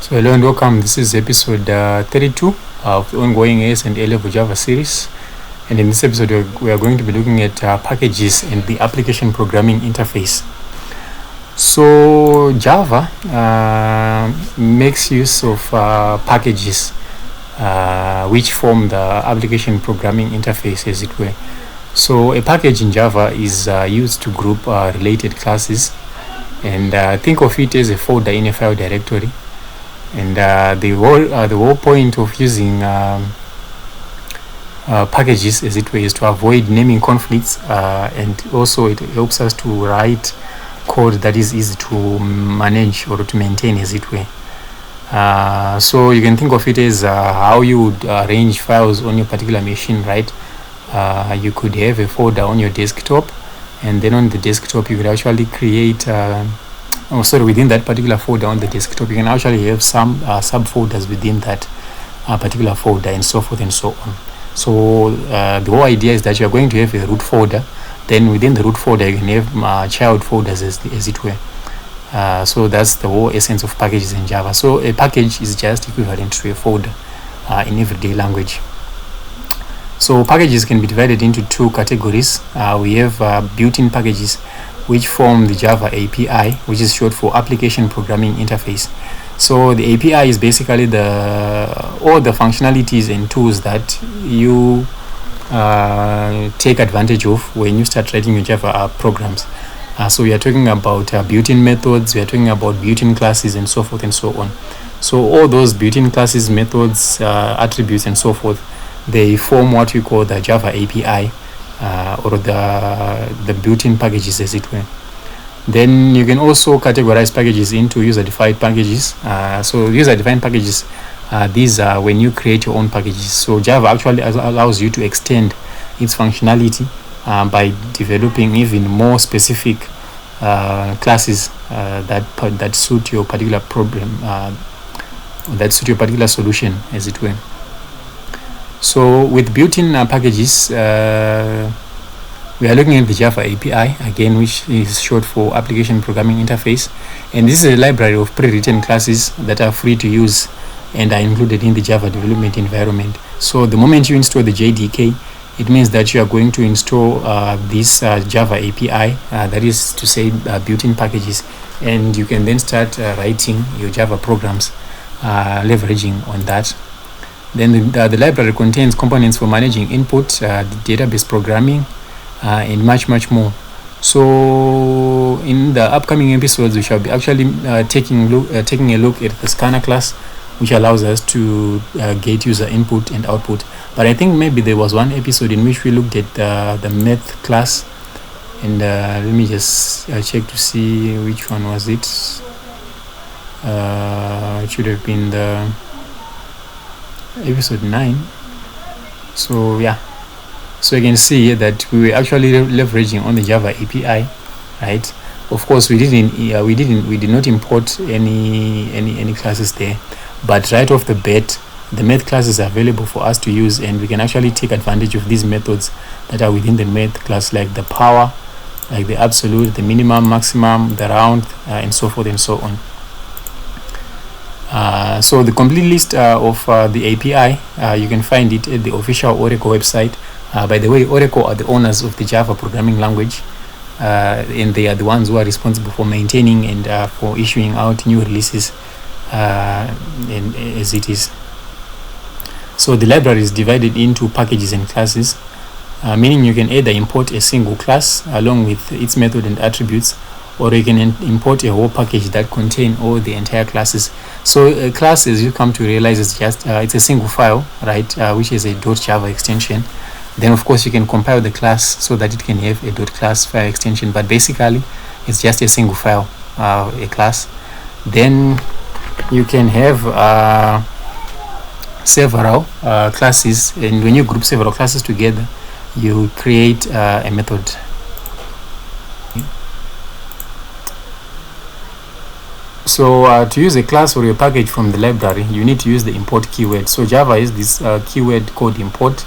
So hello and welcome. This is episode 32 of the ongoing AS and A-Level Java series. And in this episode, we are going to be looking at packages and the application programming interface. So Java makes use of packages which form the application programming interface, as it were. So a package in Java is used to group related classes, and think of it as a folder in a file directory. And the whole point of using packages, as it were, is to avoid naming conflicts, and also it helps us to write code that is easy to manage or to maintain, as it were. So you can think of it as how you would arrange files on your particular machine, right? You could have a folder on your desktop, and then on the desktop you could actually create within that particular folder on the desktop you can actually have some subfolders within that particular folder, and so forth and so on. So the whole idea is that you are going to have a root folder, then within the root folder you can have child folders, as it were. So that's the whole essence of packages in Java. So a package is just equivalent to a folder in everyday language. So packages can be divided into two categories. We have built-in packages, which form the Java API, which is short for Application Programming Interface. So the API is basically all the functionalities and tools that you take advantage of when you start writing your Java programs. So we are talking about built-in methods, we are talking about built-in classes, and so forth and so on. So all those built-in classes, methods, attributes, and so forth, they form what we call the Java API, or the built-in packages, as it were. Then you can also categorize packages into user-defined packages. So user-defined packages, these are when you create your own packages. So Java actually allows you to extend its functionality by developing even more specific classes that suit your particular problem, that suit your particular solution, as it were. So with built-in packages, we are looking at the Java API, again, which is short for Application Programming Interface. And this is a library of pre-written classes that are free to use and are included in the Java development environment. So the moment you install the JDK, it means that you are going to install this Java API, that is to say built-in packages, and you can then start writing your Java programs leveraging on that. Then the library contains components for managing input, database programming, and much more. So in the upcoming episodes, we shall be actually taking a look at the scanner class, which allows us to get user input and output. But I think maybe there was one episode in which we looked at the math class, and let me just check to see which one was it. It should have been the episode 9. So yeah, so you can see here that we were actually leveraging on the Java API, right? Of course, we did not import any classes there, but right off the bat, the math classes are available for us to use, and we can actually take advantage of these methods that are within the math class, like the power, like the absolute, the minimum, maximum, the round, and so forth and so on. So the complete list of the API, you can find it at the official Oracle website. By the way, Oracle are the owners of the Java programming language, and they are the ones who are responsible for maintaining and for issuing out new releases, and as it is. So the library is divided into packages and classes, meaning you can either import a single class along with its method and attributes, or you can import a whole package that contain all the entire classes. So a class, as you come to realize, is just it's a single file, right, which is a .java extension. Then of course you can compile the class so that it can have a .class file extension, but basically it's just a single file, a class. Then you can have several classes, and when you group several classes together, you create a method. So to use a class or a package from the library, you need to use the import keyword. So Java is this keyword called import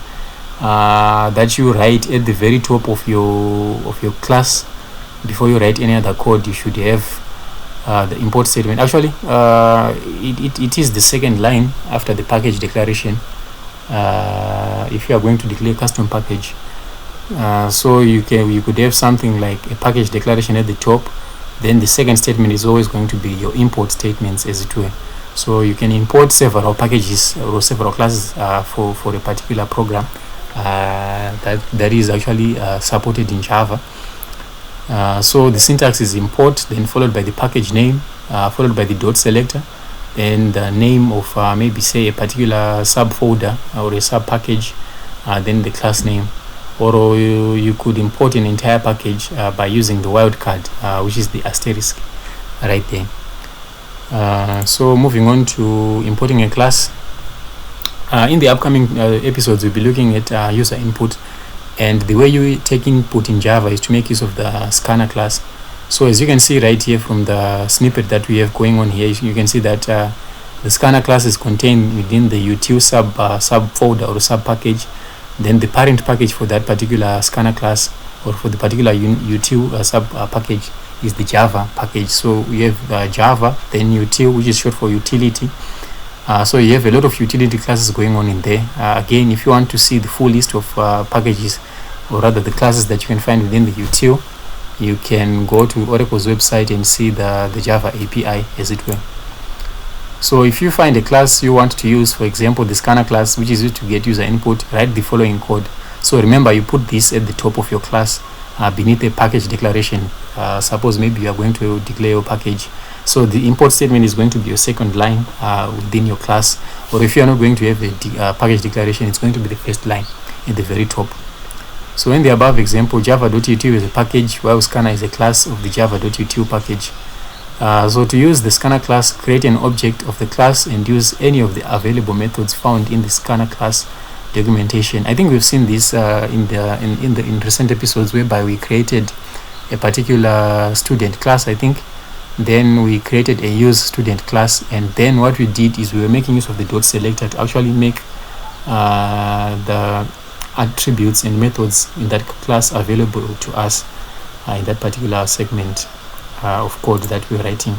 that you write at the very top of your class. Before you write any other code, you should have the import statement. Actually, it is the second line after the package declaration. If you are going to declare custom package, so you could have something like a package declaration at the top, then the second statement is always going to be your import statements, as it were. So you can import several packages or several classes for a particular program that is actually supported in Java. So the syntax is import, then followed by the package name, followed by the dot selector, and the name of maybe say a particular subfolder or a sub package, then the class name. Or you could import an entire package by using the wildcard, which is the asterisk right there. So moving on to importing a class. In the upcoming episodes, we'll be looking at user input, and the way you take input in Java is to make use of the scanner class. So as you can see right here from the snippet that we have going on here, you can see that the scanner class is contained within the util subfolder or sub package. Then the parent package for that particular scanner class or for the particular util sub package is the Java package. So we have Java, then util, which is short for utility. So you have a lot of utility classes going on in there. Again, if you want to see the full list of packages, or rather the classes that you can find within the util, you can go to Oracle's website and see the Java API, as it were. So if you find a class you want to use, for example, the scanner class, which is used to get user input, write the following code. So remember, you put this at the top of your class beneath a package declaration. Suppose maybe you are going to declare your package. So the import statement is going to be your second line within your class. Or if you are not going to have a package declaration, it's going to be the first line at the very top. So in the above example, java.util is a package, while scanner is a class of the java.util package. So to use the scanner class, create an object of the class and use any of the available methods found in the scanner class documentation. I think we've seen this in recent episodes, whereby we created a particular student class, I think. Then we created a use student class, and then what we did is we were making use of the dot selector to actually make the attributes and methods in that class available to us in that particular segment of code that we're writing.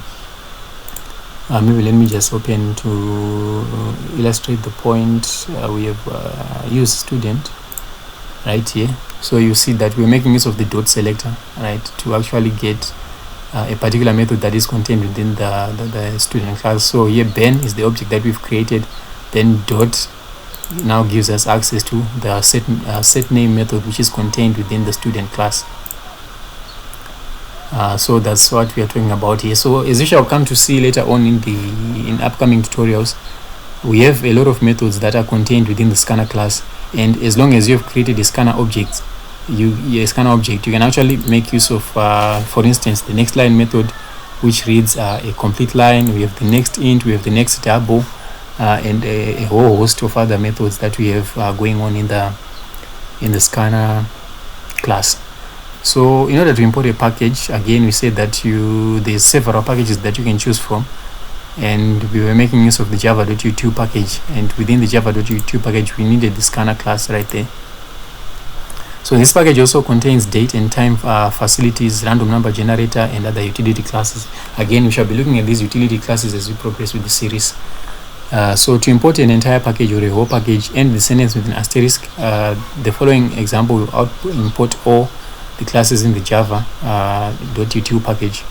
Maybe let me just open to illustrate the point. We have use student right here. So you see that we're making use of the dot selector, right, to actually get a particular method that is contained within the student class. So here Ben is the object that we've created, then dot now gives us access to the set name method, which is contained within the student class. So that's what we are talking about here. So as you shall come to see later on in upcoming tutorials, we have a lot of methods that are contained within the scanner class, and as long as you have created a scanner object, you can actually make use of for instance the next line method, which reads a complete line. We have the next int, we have the next double, and a whole host of other methods that we have going on in the scanner class. So in order to import a package, again we said that there's several packages that you can choose from, and we were making use of the java.util package, and within the java.util package we needed the scanner class right there. So this package also contains date and time facilities, random number generator, and other utility classes. Again, we shall be looking at these utility classes as we progress with the series. So to import an entire package or a whole package, end the sentence with an asterisk. The following example will import all the classes in the java.util package.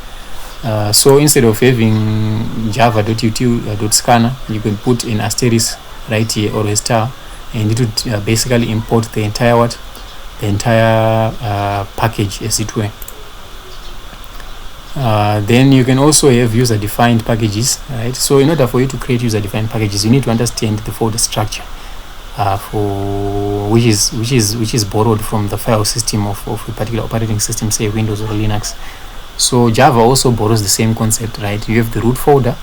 So instead of having java.util.scanner, you can put an asterisk right here or a star, and it would basically import the entire package, as it were. Then you can also have user-defined packages, right? So in order for you to create user-defined packages, you need to understand the folder structure, which is borrowed from the file system of a particular operating system, say Windows or Linux. So Java also borrows the same concept, right? You have the root folder,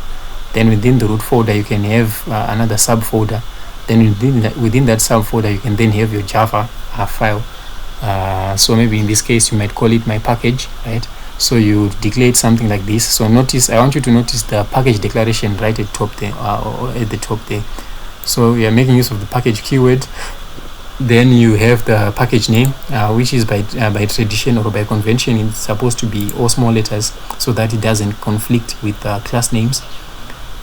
then within the root folder you can have another subfolder, then within that subfolder you can then have your Java file. So maybe in this case you might call it my package, right? So you declare something like this. So notice, I want you to notice the package declaration right at top there, or at the top there. So we are making use of the package keyword, Then you have the package name, which is by tradition or by convention, it's supposed to be all small letters so that it doesn't conflict with class names.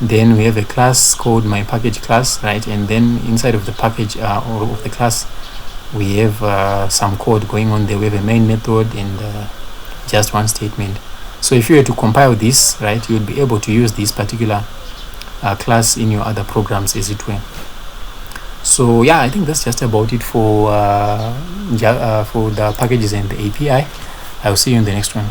Then we have a class called my package class, right? And then inside of the package or of the class, we have some code going on there. We have a main method and just one statement. So if you were to compile this, right, you'll be able to use this particular class in your other programs, as it were. So yeah, I think that's just about it for the packages and the API. I'll see you in the next one.